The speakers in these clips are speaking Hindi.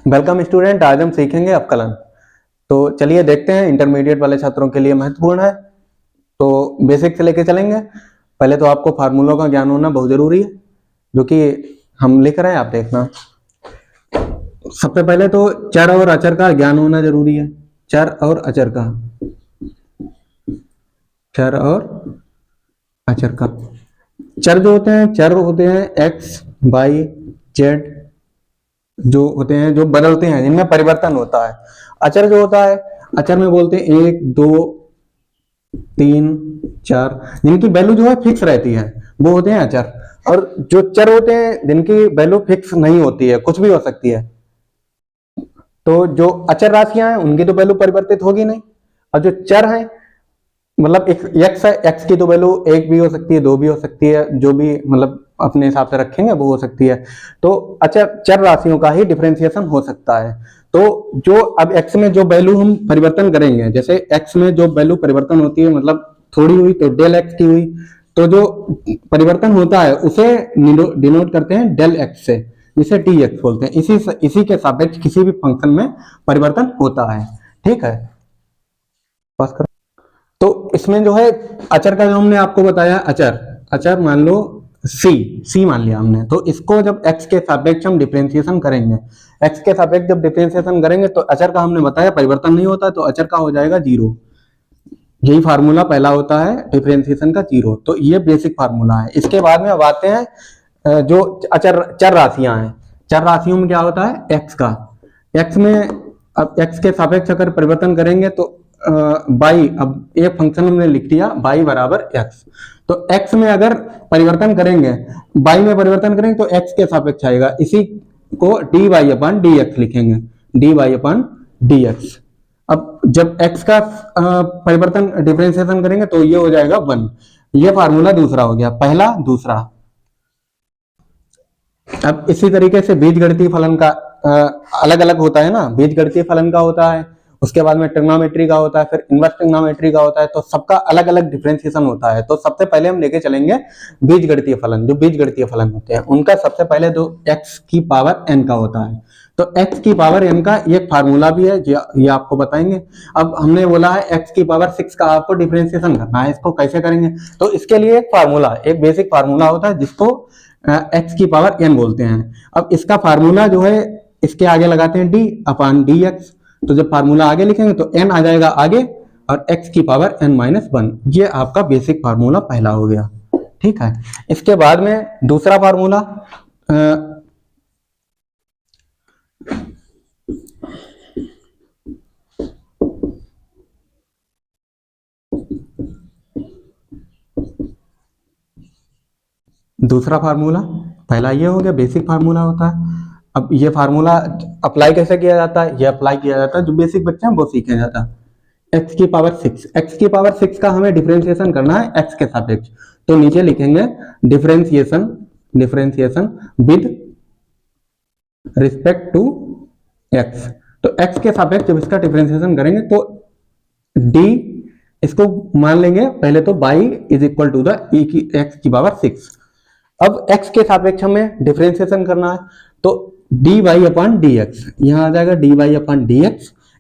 वेलकम स्टूडेंट, आज हम सीखेंगे अवकलन। तो चलिए देखते हैं, इंटरमीडिएट वाले छात्रों के लिए महत्वपूर्ण है। तो बेसिक से लेके चलेंगे। पहले तो आपको फार्मूलों का ज्ञान होना बहुत जरूरी है, जो कि हम लिख रहे हैं, आप देखना। सबसे पहले तो चर और अचर का ज्ञान होना जरूरी है। चर और अचर का, चर और अचर का। चर जो होते हैं एक्स, वाई, जेड जो होते हैं, जो बदलते हैं, जिनमें परिवर्तन होता है। अचर जो होता है, अचर में बोलते हैं 1, 2, 3, 4, जिनकी वैल्यू जो है फिक्स रहती है, वो होते हैं अचर। और जो चर होते हैं, जिनकी वैल्यू फिक्स नहीं होती है, कुछ भी हो सकती है। तो जो अचर राशियां हैं, उनकी तो वैल्यू परिवर्तित होगी नहीं। और जो चर हैं, मतलब एक्स है, एक्स की तो वैल्यू 1 भी हो सकती है, 2 भी हो सकती है, जो भी मतलब अपने हिसाब से रखेंगे वो हो सकती है। तो अच्छा, चर राशियों का ही डिफरेंशिएशन हो सकता है। तो जो अब एक्स में जो वैल्यू हम परिवर्तन करेंगे, जैसे एक्स में जो वैल्यू परिवर्तन होती है, मतलब थोड़ी हुई तो डेल एक्स की हुई, तो जो परिवर्तन होता है उसे डिनोट करते हैं डेल एक्स से, जिसे डी एक्स बोलते हैं। इसी के सापेक्ष किसी भी फंक्शन में परिवर्तन होता है। ठीक है, पास करो। तो इसमें जो है अचर का, जो हमने आपको बताया, अचर मान लो सी मान लिया हमने। तो इसको जब x के सापेक्ष हम डिफरेंशिएशन करेंगे, x के सापेक्ष जब डिफरेंशिएशन करेंगे, तो अचर का हमने बताया परिवर्तन नहीं होता, तो अचर का हो जाएगा 0। यही फार्मूला पहला होता है डिफरेंशिएशन का, 0। तो ये बेसिक फार्मूला है। इसके बाद में अब आते हैं जो चर राशियां हैं। चर राशियों में क्या होता है, x का। x में अब x के सापेक्ष अगर परिवर्तन करेंगे तो बाई, अब एक फंक्शन हमने लिख दिया बाई बराबर एक्स। तो x में अगर परिवर्तन करेंगे, बाई में परिवर्तन करेंगे, तो x के सापेक्ष आएगा। इसी को dy अपन dx लिखेंगे, dy अपन dx। अब जब x का परिवर्तन डिफरेंशिएशन करेंगे तो ये हो जाएगा 1। ये फार्मूला दूसरा हो गया, पहला दूसरा। अब इसी तरीके से बीजगणितीय फलन का अलग अलग होता है ना। बीजगणितीय फलन का होता है, उसके बाद में ट्रिग्नोमेट्री का होता है, फिर इनवर्स ट्रिग्नोमेट्री का होता है। तो सबका अलग अलग डिफरेंशिएशन होता है। तो सबसे पहले हम लेके चलेंगे बीजगणितीय फलन। जो बीजगणितीय फलन होते हैं, उनका सबसे पहले तो x की पावर n का होता है। तो x की पावर n का एक फार्मूला भी है, ये आपको बताएंगे। अब हमने बोला है x की पावर 6 का आपको डिफरेंशिएशन करना है। इसको कैसे करेंगे, तो इसके लिए एक फार्मूला, एक बेसिक फार्मूला होता है, जिसको x की पावर n बोलते हैं। अब इसका फार्मूला जो है, इसके आगे लगाते हैं d अपान dx। तो जब फार्मूला आगे लिखेंगे तो n आ जाएगा आगे, और x की पावर n-1। ये आपका बेसिक फार्मूला पहला हो गया। ठीक है, इसके बाद में दूसरा फार्मूला, पहला ये हो गया, बेसिक फार्मूला होता है। अब ये फार्मूला अप्लाई कैसे किया जाता है, ये अप्लाई किया जाता है, जो बेसिक बच्चे हैं वो सीखे जाता है। x की पावर 6, x की पावर 6 का हमें डिफरेंशिएशन करना है x के सापेक्ष। तो नीचे लिखेंगे differentiation with respect to x। तो x के सापेक्ष जब इसका डिफरेंशिएशन करेंगे तो d, इसको मान लेंगे पहले तो y is equal to the x की पावर 6। अब x के सापेक्ष हमें डिफरेंशिएशन करना है, तो dy अपॉन dx, यहां आ जाएगा dy अपॉन dx।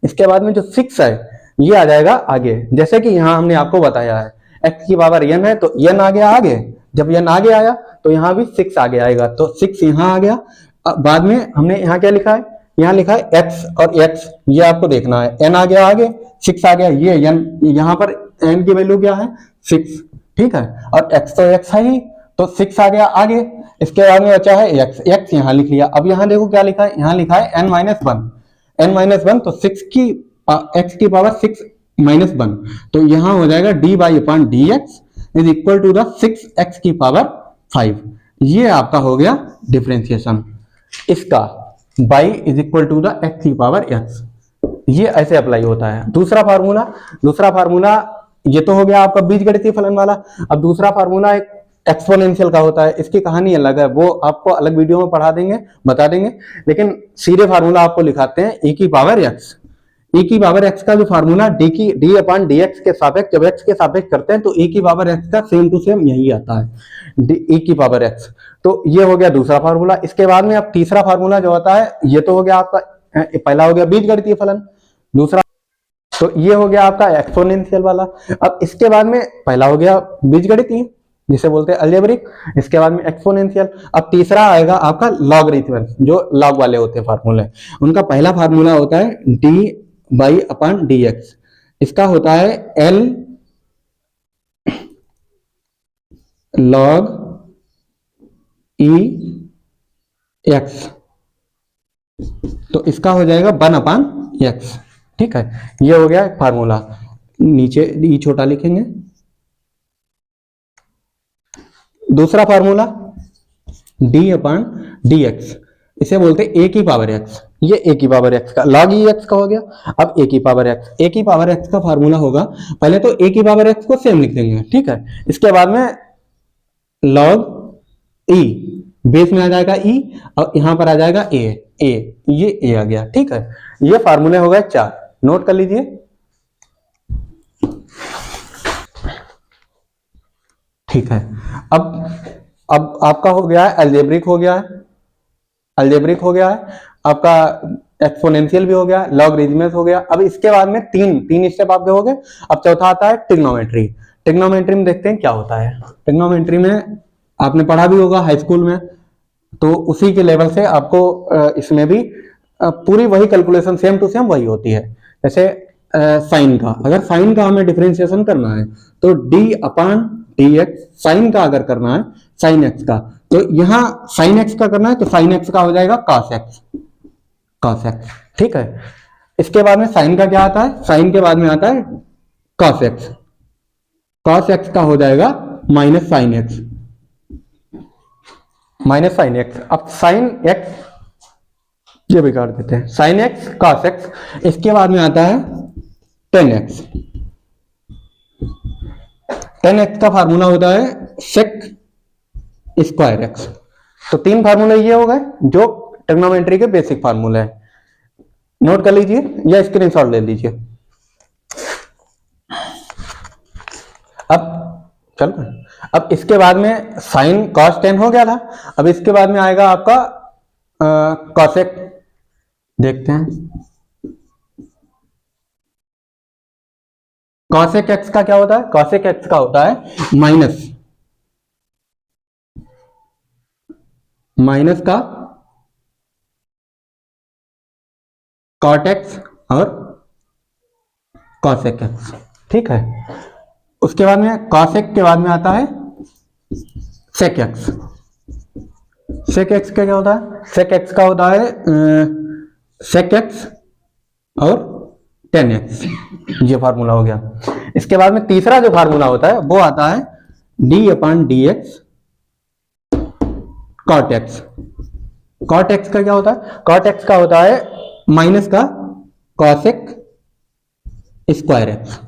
इसके बाद में जो 6 है, ये आ जाएगा आगे। जैसे कि यहां हमने आपको बताया है x की पावर n है, तो n आ गया आगे। जब n आगे आया तो यहां भी 6 आगे आएगा, तो 6 यहां आ गया। बाद में हमने यहाँ क्या लिखा है, यहाँ लिखा है x और x, ये आपको देखना है। n आ गया आगे, 6 आ गया, ये n, यहाँ पर n की वैल्यू क्या है, 6। ठीक है, और x तो x है ही, तो 6 आ गया आगे। इसके बाद में बचा है x यहाँ लिख लिया। अब यहाँ देखो क्या लिखा है, यहाँ लिखा है n-1, तो 6 की x की पावर 6-1। तो यहाँ हो जाएगा dy upon dx is equal to the 6x की पावर 5। ये आपका हो गया डिफरेंशिएशन इसका, y is equal to the x की पावर x। ये ऐसे अप्लाई होता है। दूसरा फार्मूला ये तो हो गया आपका बीजगणितीय फलन वाला। अब दूसरा फार्मूला एक एक्सपोनेंशियल का होता है। इसकी कहानी अलग है, वो आपको अलग वीडियो में बता देंगे। लेकिन सीधे फार्मूला आपको लिखाते हैं e की पावर x। e की पावर x का जो फार्मूला d अपॉन dx के सापेक्ष, जब x के सापेक्ष करते हैं तो e की पावर x का सेम टू सेम यही आता है, e की पावर x। तो ये हो गया दूसरा फार्मूला। इसके बाद में अब तीसरा फार्मूला जो होता है, ये तो हो गया आपका पहला हो गया बीजगणितीय फलन, दूसरा तो ये हो गया आपका एक्सपोनेंशियल वाला। अब इसके बाद में पहला हो गया बीजगणितीय जिसे बोलते हैं अलजेब्रिक, इसके बाद में एक्सपोनेंशियल। अब तीसरा आएगा आपका लॉगरिथमिक, जो लॉग वाले होते हैं फार्मूले, उनका पहला फार्मूला होता है D by upon D x, इसका होता है एल लॉग ई एक्स, तो इसका हो जाएगा 1 अपॉन एक्स। ठीक है, ये हो गया एक फार्मूला, नीचे ई छोटा लिखेंगे। दूसरा formula D upon D x, इसे बोलते हैं ए की पावर एक्स, ये ए की पावर एक्स का लॉग ई एक्स का हो गया। अब ए की पावर एक्स, ए की पावर एक्स का फार्मूला होगा, पहले तो ए की पावर एक्स को सेम लिख देंगे, ठीक है, इसके बाद में लॉग ई, बेस में आ जाएगा ई और यहां पर आ जाएगा ए, ये ए आ गया। ठीक है, ये फार्मूले हो गए 4, नोट कर लीजिए। ठीक है, अब आपका हो गया है अलजेब्रिक, हो गया है अलजेब्रिक, हो गया है आपका एक्सपोनेंशियल भी हो गया, लॉगरिथमिक हो गया। अब इसके बाद में तीन स्टेप आपके हो गए। अब चौथा आता है ट्रिग्नोमेट्री। ट्रिग्नोमेट्री में देखते हैं क्या होता है। ट्रिग्नोमेट्री में आपने पढ़ा भी होगा हाई स्कूल में, तो उसी के लेवल से आपको इसमें भी पूरी वही कैलकुलेशन सेम टू सेम वही होती है। जैसे साइन का, अगर साइन का हमें डिफरेंशिएशन करना है तो D upon D X, sine का अगर करना है साइन एक्स का, तो यहां साइन एक्स का करना है तो साइन एक्स का हो जाएगा कॉस एक्स, कॉस एक्स। ठीक है, इसके बाद में साइन का क्या आता है, साइन के बाद में आता है कॉस एक्स, कॉस एक्स का हो जाएगा minus sine x, minus sine x. अब साइन एक्स ये बिगाड़ देते हैं, साइन एक्स कॉस एक्स, इसके बाद में आता है टेन एक्स। टेन एक्स का फार्मूला होता है सेक स्क्वायर एक्स। तो 3 फार्मूले ये हो गए जो ट्रिग्नोमेट्री के बेसिक फार्मूले हैं, नोट कर लीजिए या स्क्रीनशॉट ले लीजिए। अब चलो, अब इसके बाद में साइन कॉस 10 हो गया था, अब इसके बाद में आएगा आपका कॉसेक, देखते हैं कॉसेक एक्स का क्या होता है। कॉसेक एक्स का होता है माइनस का कॉट एक्स और कॉसेक एक्स। ठीक है, उसके बाद में कॉसेक के बाद में आता है सेक एक्स। सेक एक्स का क्या होता है, सेक एक्स का होता है सेक एक्स और 10x, ये फार्मूला हो गया। इसके बाद में तीसरा जो फार्मूला होता है वो आता है D upon D X cot X. Cot X का क्या होता है, कॉट एक्स का होता है माइनस का कॉसेक स्क्वायर एक्स।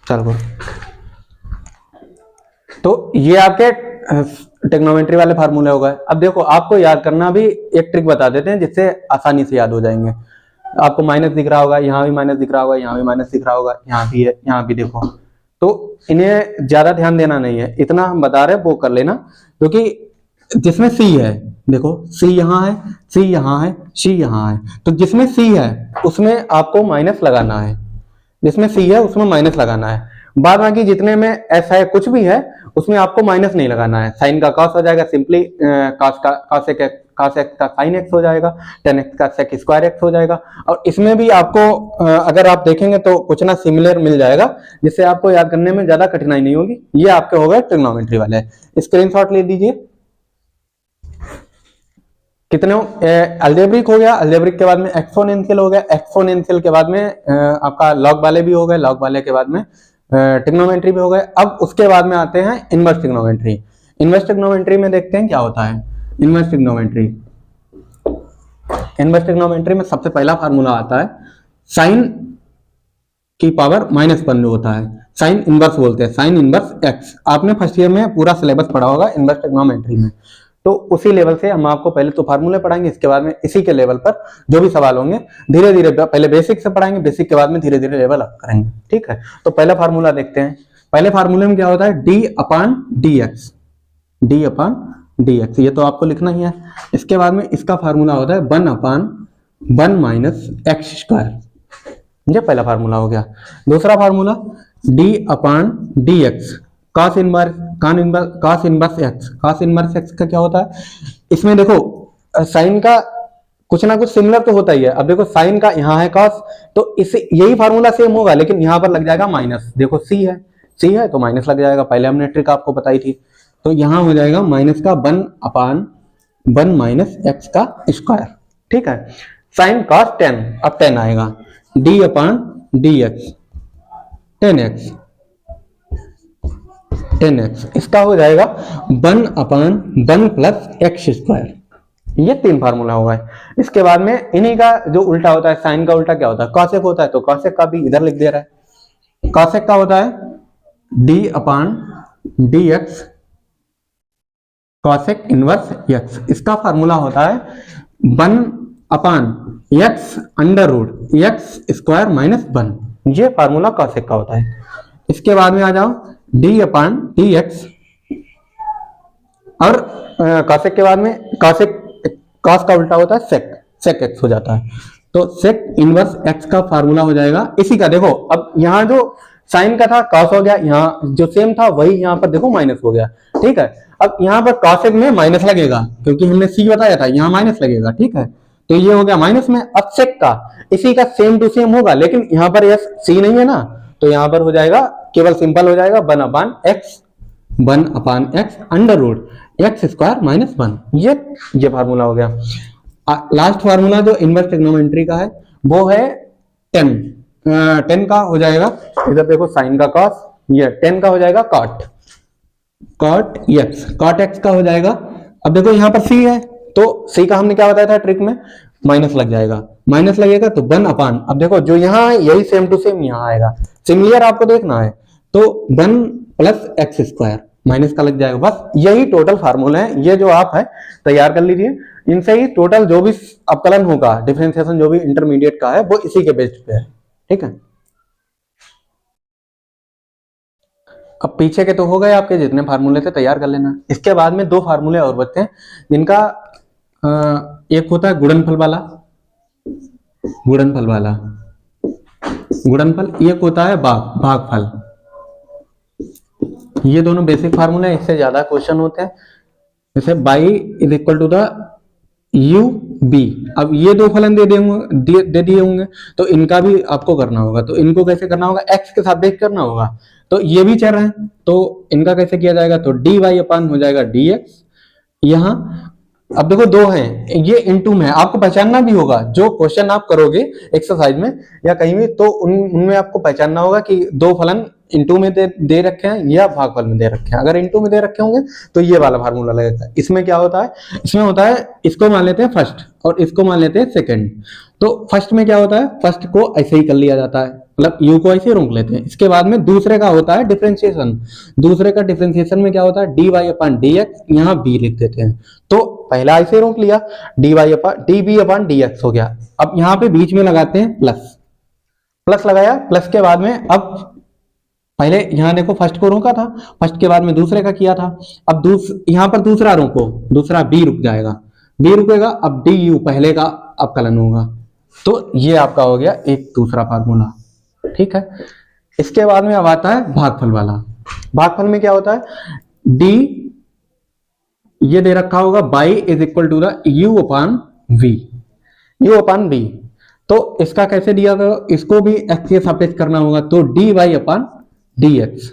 चलो, तो ये आपके ट्रिग्नोमेट्री वाले फार्मूले हो गए। अब देखो, आपको याद करना भी एक ट्रिक बता देते हैं जिससे आसानी से याद हो जाएंगे। आपको माइनस दिख रहा होगा, यहाँ भी माइनस दिख रहा होगा, यहाँ भी माइनस दिख रहा होगा, यहाँ भी है, यहाँ भी देखो, तो इन्हें ज्यादा ध्यान देना नहीं है, इतना हम बता रहे वो कर लेना। क्योंकि जिसमें सी है, देखो सी यहाँ है, सी यहाँ है, सी यहाँ है, तो जिसमें सी है उसमें आपको माइनस लगाना है, जिसमें सी है उसमें माइनस लगाना है। बाद बाकी जितने में एस है कुछ भी है उसमें आपको माइनस नहीं लगाना है। साइन का कॉस हो जाएगा, सिंपली कॉस एक्स का साइन एक्स हो जाएगा, टेन एक्स का सेक स्क्वायर एक्स हो जाएगा। और इसमें भी आपको अगर आप देखेंगे तो कुछ ना सिमिलर मिल जाएगा, जिससे आपको याद करने में ज्यादा कठिनाई नहीं होगी। ये आपके हो गए ट्रिग्नोमेट्री वाले, स्क्रीनशॉट ले दीजिए। कितने अलजेब्रिक हो गया, अलजेब्रिक के बाद में एक्सपोनेंशियल हो गया, एक्सपोनेंशियल के बाद में आपका लॉग वाले भी हो गए, लॉग वाले के बाद में ट्रिग्नोमेट्री भी हो गए। अब उसके बाद में आते हैं इनवर्स ट्रिग्नोमेट्री। इनवर्स ट्रिग्नोमेट्री में देखते हैं क्या होता है। इनवर्स ट्रिग्नोमेट्री, इनवर्स ट्रिग्नोमेट्री में सबसे पहला फार्मूला आता है साइन की पावर -1 जो होता है, साइन इनवर्स बोलते हैं, साइन इनवर्स एक्स। आपने फर्स्ट ईयर में पूरा सिलेबस पढ़ा होगा इनवर्स ट्रिग्नोमेट्री में, तो उसी लेवल से हम आपको पहले तो फार्मूले पढ़ाएंगे, इसके बाद में इसी के लेवल पर जो भी सवाल होंगे धीरे धीरे पहले बेसिक से पढ़ाएंगे, बेसिक के बाद में धीरे धीरे लेवल अप करेंगे। ठीक है, तो पहला फार्मूला देखते हैं। पहले फार्मूले में क्या होता है, D upon D x, D upon D x, ये तो आपको लिखना ही है। इसके बाद में इसका फार्मूला होता है 1 अपॉन 1 माइनस एक्स स्क्वायर, ये पहला फार्मूला हो गया। दूसरा formula D upon D x cos inverse x, cos inverse x का क्या होता है, इसमें देखो साइन का कुछ ना कुछ सिमिलर तो होता ही है। अब देखो साइन का यहाँ है cos, तो इसे यही फार्मूला सेम होगा, लेकिन यहाँ पर लग जाएगा माइनस। देखो सी है तो माइनस लग जाएगा, पहले हमने ट्रिक आपको बताई थी। तो यहाँ हो जाएगा माइनस का 1 अपॉन 1 माइनस एक्स का स्क्वायर। ठीक है, साइन cos 10, अब 10 आएगा, D upon D x 10x, 10x, इसका हो जाएगा 1 अपॉन 1 प्लस एक्स स्क्वायर। ये 3 फार्मूला हुआ है। इसके बाद में इन्हीं का जो उल्टा होता है, साइन का उल्टा क्या होता है, कॉसेक होता है, तो कॉसेक का भी इधर लिख दे रहा है। कॉसेक का होता है D upon D X cosec inverse X, इसका फार्मूला होता है 1 upon X under root X square minus 1, ये फार्मूला कॉसेक का होता है। इसके बाद में आ जाओ डी अपॉन डी एक्स, और कॉसेक के बाद में कॉस का उल्टा होता है सेक एक्स हो जाता है, तो सेक इनवर्स एक्स का फार्मूला हो जाएगा इसी का। देखो अब यहाँ जो साइन का था कॉस हो गया, यहाँ जो सेम था वही यहाँ पर देखो माइनस हो गया। ठीक है, अब यहाँ पर कॉसेक में माइनस लगेगा क्योंकि हमने सी बताया था, यहाँ माइनस लगेगा। ठीक है, तो ये हो गया माइनस में। अब सेक का इसी का सेम टू सेम होगा, लेकिन यहाँ पर यस सी नहीं है ना, तो यहाँ पर हो जाएगा केवल सिंपल हो जाएगा 1 upon X under root X square minus 1, ये फार्मूला हो गया। लास्ट फार्मूला जो इनवर्स ट्रिग्नोमेट्री का है वो है 10 का हो जाएगा, इधर देखो साइन का कॉस, ये 10 का हो जाएगा कॉट एक्स का हो जाएगा। अब देखो यहाँ पर सी है, तो सी का हमने क्या बताया था ट्रिक में, माइनस लग जाएगा, माइनस लगेगा तो 1 अपॉन, अब देखो जो यहाँ है यही सेम टू सेम यहाँ आएगा, सिमिलर आपको देखना है, तो 1 प्लस एक्स स्क्वायर माइनस का लग जाएगा। बस यही टोटल फार्मूला है, ये जो आप है तैयार कर लीजिए, इनसे ही टोटल जो भी अवकलन होगा, डिफरेंशिएशन जो भी इंटरमीडिएट का है वो इसी के बेस पे है। ठीक है, अब पीछे के तो हो गए आपके जितने फार्मूले थे, तैयार कर लेना। इसके बाद में 2 फार्मूले और बचते हैं, जिनका एक होता है गुणनफल वाला, गुणनफल, एक होता है भागफल। ये दोनों बेसिक फार्मूले, इससे ज्यादा क्वेश्चन होते हैं। जैसे y is equal to the u v, अब ये 2 फलन दे दिए होंगे, तो इनका भी आपको करना होगा। तो इनको कैसे करना होगा, एक्स के सापेक्ष करना होगा, तो ये भी चल रहे हैं, तो इनका कैसे किया जाएगा, तो डी वाई अपॉन हो जाएगा डी एक्स। यहाँ अब देखो 2 हैं, ये इनटू में आपको पहचानना भी होगा, जो क्वेश्चन आप करोगे एक्सरसाइज में या कहीं भी, तो उनमें आपको पहचानना होगा कि 2 फलन इनटू में दे रखे हैं या भागफल में दे रखे हैं। अगर इनटू में दे रखे होंगे तो ये वाला फार्मूला लगेगा। इसमें क्या होता है, इसमें होता है इसको मान लेते हैं फर्स्ट और इसको मान लेते हैं सेकंड। तो फर्स्ट में क्या होता है, फर्स्ट को ऐसे ही कर लिया जाता है, मतलब यू को ऐसे रोक लेते हैं। इसके बाद में दूसरे का होता है डिफरेंशिएशन, दूसरे का डिफरेंशिएशन में क्या होता है, D Y upon D X, यहाँ बी लिख देते हैं। तो पहला ऐसे रोक लिया, D B upon D X हो गया। अब यहाँ पे बीच में लगाते हैं प्लस लगाया, प्लस के बाद में अब पहले यहाँ देखो फर्स्ट को रोका था, फर्स्ट के बाद में दूसरे का किया था, अब यहाँ पर दूसरा रोको, दूसरा बी रुक जाएगा, बी रुकेगा, अब डी यू पहले का अवकलन होगा। तो ये आपका हो गया एक दूसरा फार्मूला। ठीक है, इसके बाद में अब आता है भागफल वाला। भागफल में क्या होता है, डी ये दे रखा होगा y is equal to the u upon v, u upon v. तो इसका कैसे दिया गया, इसको भी एक्स के सापेक्ष करना होगा, तो डी वाई अपान डी एक्स।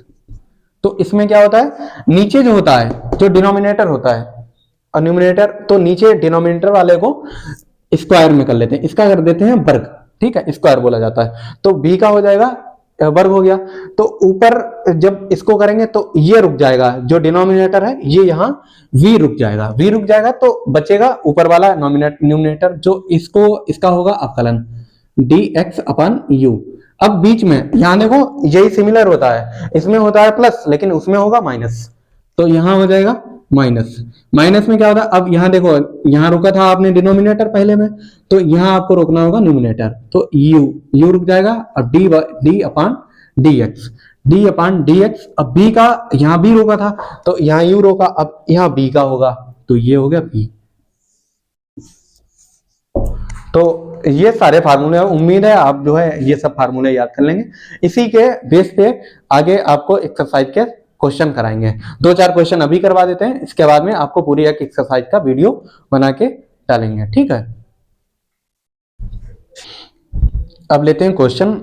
तो इसमें क्या होता है, नीचे जो होता है जो डिनोमिनेटर होता है और न्यूमिनेटर, तो नीचे डिनोमिनेटर वाले को स्क्वायर में कर लेते हैं, इसका कर देते हैं वर्ग, ठीक है, स्क्वायर बोला जाता है। तो बी का हो जाएगा वर्ग हो गया। तो ऊपर जब इसको करेंगे तो ये रुक जाएगा, जो डिनोमिनेटर है ये यहाँ v रुक जाएगा, v रुक जाएगा तो बचेगा ऊपर वाला न्यूमिनेटर, जो इसको इसका होगा अवकलन dx अपान u। अब बीच में यहां देखो यही सिमिलर होता है, इसमें होता है प्लस लेकिन उसमें होगा माइनस, तो यहां हो जाएगा माइनस। माइनस में क्या होता है, अब यहां देखो यहां रुका था आपने डिनोमिनेटर पहले में, तो यहां आपको रोकना होगा न्यूमिनेटर, तो u रुक जाएगा और d अपान dx, d अपान dx। अब b का यहां b रोका था तो यहां u रोका, अब यहां b का होगा, तो ये हो गया b। तो ये सारे फार्मूले, उम्मीद है आप जो है ये सब फार्मूले याद कर लेंगे। इसी के बेस पे आगे आपको एक्सरसाइज के क्वेश्चन कराएंगे, 2-4 क्वेश्चन अभी करवा देते हैं, इसके बाद में आपको पूरी एक एक्सरसाइज का वीडियो बना के डालेंगे, ठीक है। अब लेते हैं क्वेश्चन,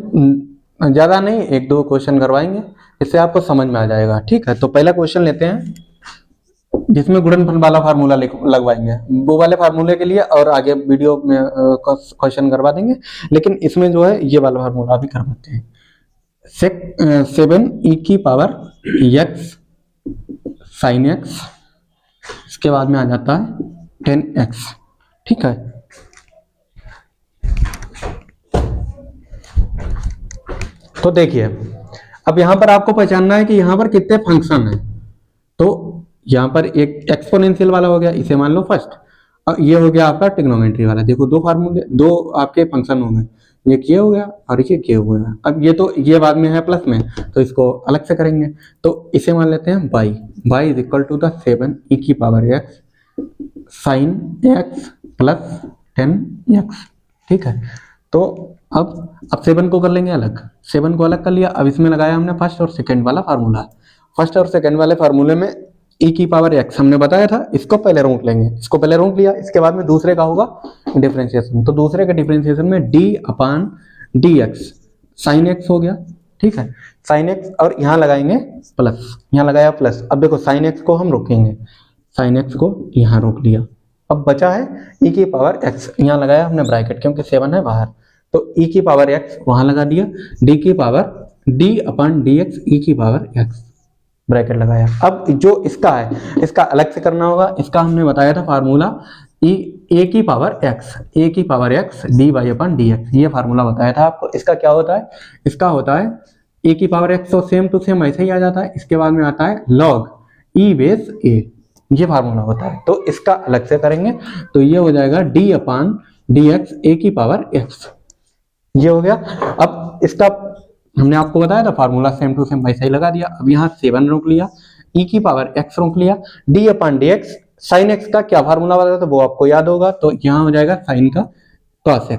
ज्यादा नहीं 1-2 क्वेश्चन करवाएंगे, इससे आपको समझ में आ जाएगा, ठीक है। तो पहला क्वेश्चन लेते हैं जिसमें गुणनफल वाला फार्मूला लगवाएंगे, वो वाले फार्मूले के लिए और आगे वीडियो में क्वेश्चन करवा देंगे, लेकिन इसमें जो है ये वाला फार्मूला भी करवाते हैं। 7 e की पावर x साइन x, इसके बाद में आ जाता है 10x, ठीक है। तो देखिए अब यहां पर आपको पहचानना है कि यहां पर कितने फंक्शन हैं। तो यहां पर एक एक्सपोनेंशियल वाला हो गया, इसे मान लो फर्स्ट, और ये हो गया आपका ट्रिग्नोमेट्री वाला। देखो 2 फार्मूले, 2 आपके फंक्शन हो गए, एक ये हो गया और ये हो गया। अब ये तो ये बाद में है प्लस में, तो इसको अलग से करेंगे, तो इसे मान लेते हैं y, y is equal to the 7 e की power x sine x plus 10x, ठीक है। तो अब 7 को कर लेंगे अलग, 7 को अलग कर लिया। अब इसमें लगाया हमने फर्स्ट और सेकंड वाला फार्मूला। फर्स्ट और सेकंड वाले फार्मूले में e की पावर x हमने बताया था, इसको पहले रोक लेंगे, इसको पहले रोक लिया, इसके बाद में दूसरे का होगा डिफरेंशिएशन। तो दूसरे के डिफरेंशिएशन में d अपान dx साइन x हो गया, ठीक है, साइन x, और यहाँ लगाएंगे प्लस, यहाँ लगाया प्लस। अब देखो साइन x को हम रोकेंगे, साइन x को यहाँ रोक लिया। अब बचा है e की पावर x, यहाँ लगाया हमने ब्रैकेट क्योंकि 7 है बाहर, तो e की पावर x वहां लगा दिया, d की पावर d अपान dx e की पावर x ब्रैकेट लगाया। अब जो इसका है इसका अलग से करना होगा, इसका हमने बताया था फार्मूला ए की पावर x dy अपान dx, ये फार्मूला बताया था आपको। इसका क्या होता है, इसका होता है ए की पावर x, तो सेम टू सेम ऐसे ही आ जाता है, इसके बाद में आता है log e बेस a, ये फार्मूला होता है। तो इसका अलग से करेंगे तो ये हो जाएगा d अपान dx ए की पावर x, ये हो गया। अब इसका हमने आपको बताया था फार्मूला सेम टू सेम वैसा ही लगा दिया। अब यहाँ 7 रोक लिया, e की पावर x रोक लिया, d अपान dx साइन x का क्या फार्मूला बताया था वो आपको याद होगा, तो यहाँ हो जाएगा साइन का cos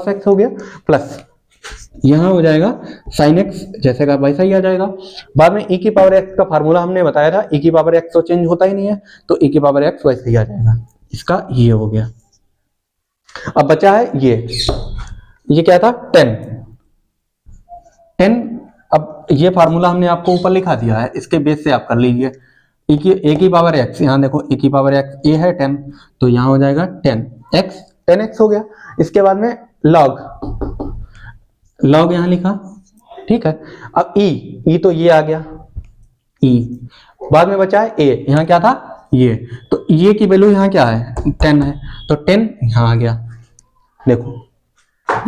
x हो गया, प्लस यहाँ हो जाएगा साइन x जैसे का वैसा ही आ जाएगा। बाद में e की पावर x का फार्मूला हमने बताया था, e की पावर x तो चेंज होता ही नहीं है, तो e की पावर x वैसे ही आ जाएगा, इसका ये हो गया। अब बचा है ये क्या था 10। अब ये फार्मूला हमने आपको ऊपर लिखा दिया है, इसके बेस से आप कर लीजिए। ए की पावर x, यहाँ देखो ए की पावर x, ए है 10, तो यहाँ हो जाएगा 10x हो गया। इसके बाद में log यहाँ लिखा, ठीक है। अब e तो ये आ गया e, बाद में बचा है a, यहाँ क्या था ये, तो ये की वैल्यू यहाँ क्या है 10 है, तो 10 यहाँ आ गया। देखो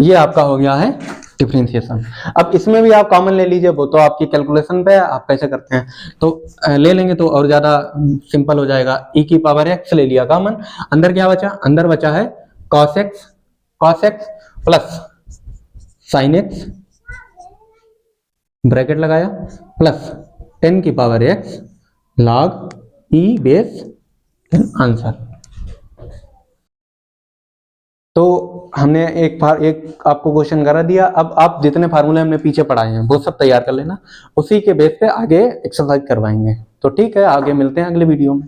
ये आपका हो गया है डिफरेंशिएशन। अब इसमें भी आप कॉमन ले लीजिए, वो तो आपकी कैलकुलेशन पे है आप कैसे करते हैं, तो ले लेंगे तो और ज्यादा सिंपल हो जाएगा। e की पावर x ले लिया कॉमन, अंदर क्या बचा, अंदर बचा है cos x plus sign x bracket लगाया, प्लस 10 की power x log e base answer. तो हमने एक आपको क्वेश्चन करा दिया, अब आप जितने फार्मूले हमने पीछे पढ़ाए हैं वो सब तैयार कर लेना, उसी के बेस पे आगे एक्सरसाइज करवाएंगे। तो ठीक है, आगे मिलते हैं अगले वीडियो में।